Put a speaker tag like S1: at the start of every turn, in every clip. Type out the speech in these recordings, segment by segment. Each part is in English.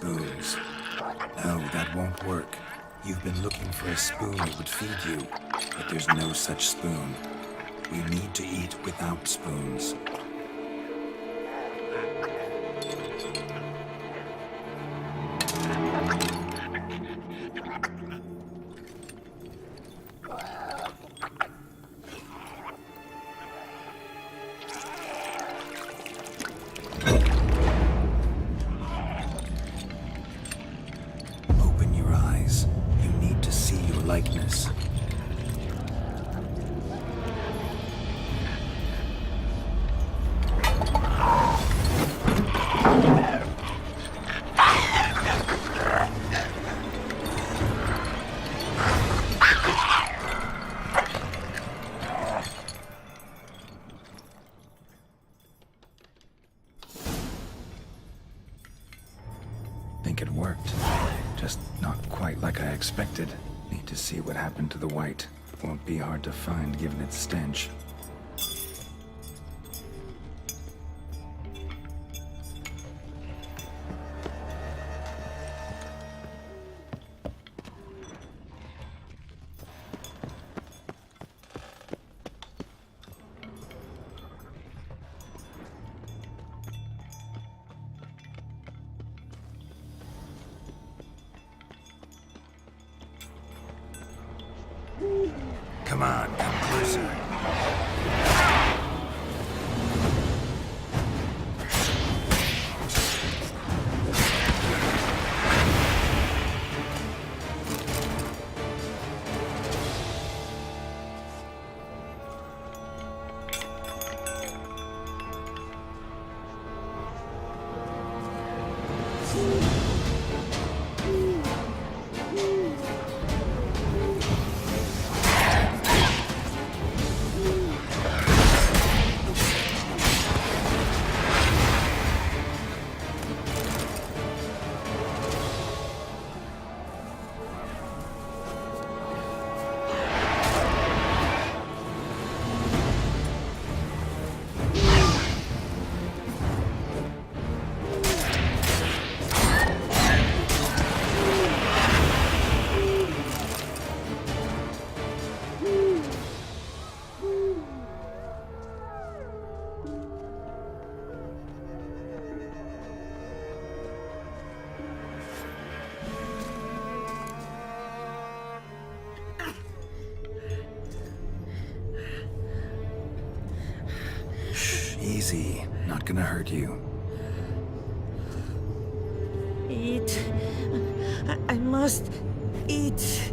S1: spoons. No, that won't work. You've been looking for a spoon that would feed you, but there's no such spoon. We need to eat without spoons. Open your eyes. You need to see your likeness. Think it worked. Just not quite like I expected. Need to see what happened to the white. Won't be hard to find given its stench. Come on, come closer. Easy. Not gonna hurt you.
S2: Eat. I must eat.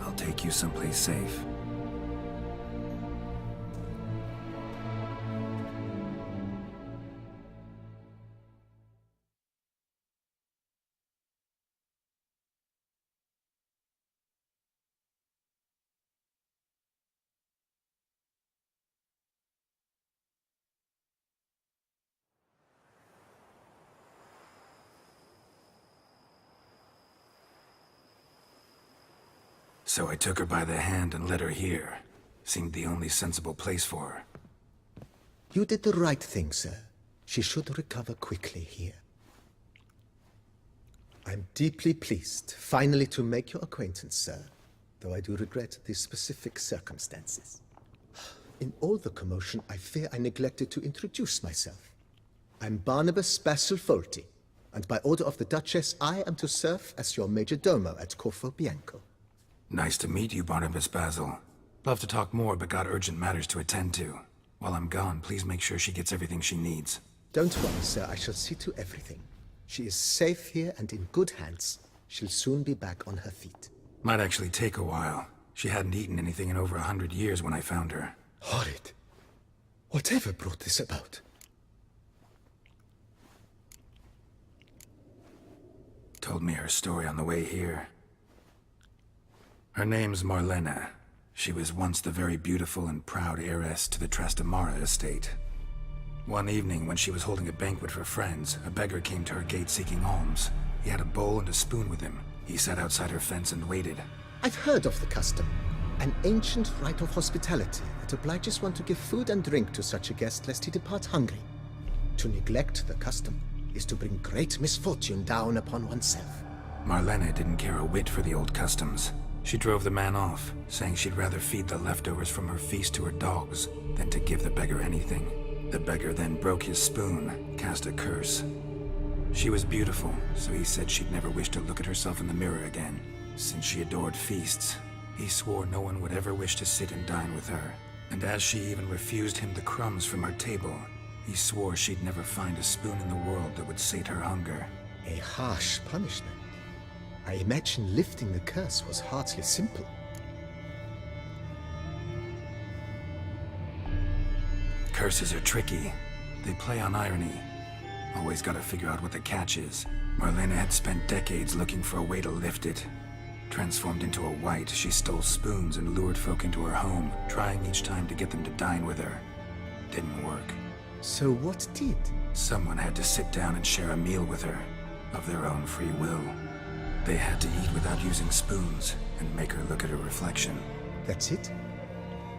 S1: I'll take you someplace safe. So I took her by the hand and led her here. Seemed the only sensible place for her.
S3: You did the right thing, sir. She should recover quickly here. I'm deeply pleased, finally, to make your acquaintance, sir, though I do regret the specific circumstances. In all the commotion, I fear I neglected to introduce myself. I'm Barnabas Basilfolti, and by order of the Duchess, I am to serve as your major domo at Corvo Bianco.
S1: Nice to meet you, Barnabas Basil. Love to talk more, but got urgent matters to attend to. While I'm gone, please make sure she gets everything she needs.
S3: Don't worry, sir. I shall see to everything. She is safe here and in good hands. She'll soon be back on her feet.
S1: Might actually take a while. She hadn't eaten anything in over 100 years when I found her.
S3: Horrid. Whatever brought this about?
S1: Told me her story on the way here. Her name's Marlena. She was once the very beautiful and proud heiress to the Trastamara estate. One evening, when she was holding a banquet for friends, a beggar came to her gate seeking alms. He had a bowl and a spoon with him. He sat outside her fence and waited.
S3: I've heard of the custom. An ancient rite of hospitality that obliges one to give food and drink to such a guest lest he depart hungry. To neglect the custom is to bring great misfortune down upon oneself.
S1: Marlena didn't care a whit for the old customs. She drove the man off, saying she'd rather feed the leftovers from her feast to her dogs than to give the beggar anything. The beggar then broke his spoon, cast a curse. She was beautiful, so he said she'd never wish to look at herself in the mirror again. Since she adored feasts, he swore no one would ever wish to sit and dine with her. And as she even refused him the crumbs from her table, he swore she'd never find a spoon in the world that would sate her hunger.
S3: A harsh punishment. I imagine lifting the curse was hardly simple.
S1: Curses are tricky. They play on irony. Always gotta figure out what the catch is. Marlena had spent decades looking for a way to lift it. Transformed into a wight, she stole spoons and lured folk into her home, trying each time to get them to dine with her. Didn't work.
S3: So what did?
S1: Someone had to sit down and share a meal with her, of their own free will. They had to eat without using spoons, and make her look at her reflection.
S3: That's it?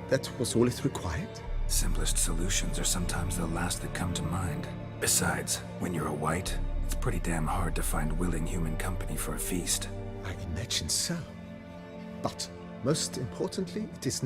S3: That was all it required?
S1: Simplest solutions are sometimes the last that come to mind. Besides, when you're a wight, it's pretty damn hard to find willing human company for a feast.
S3: I imagine so. But, most importantly, it is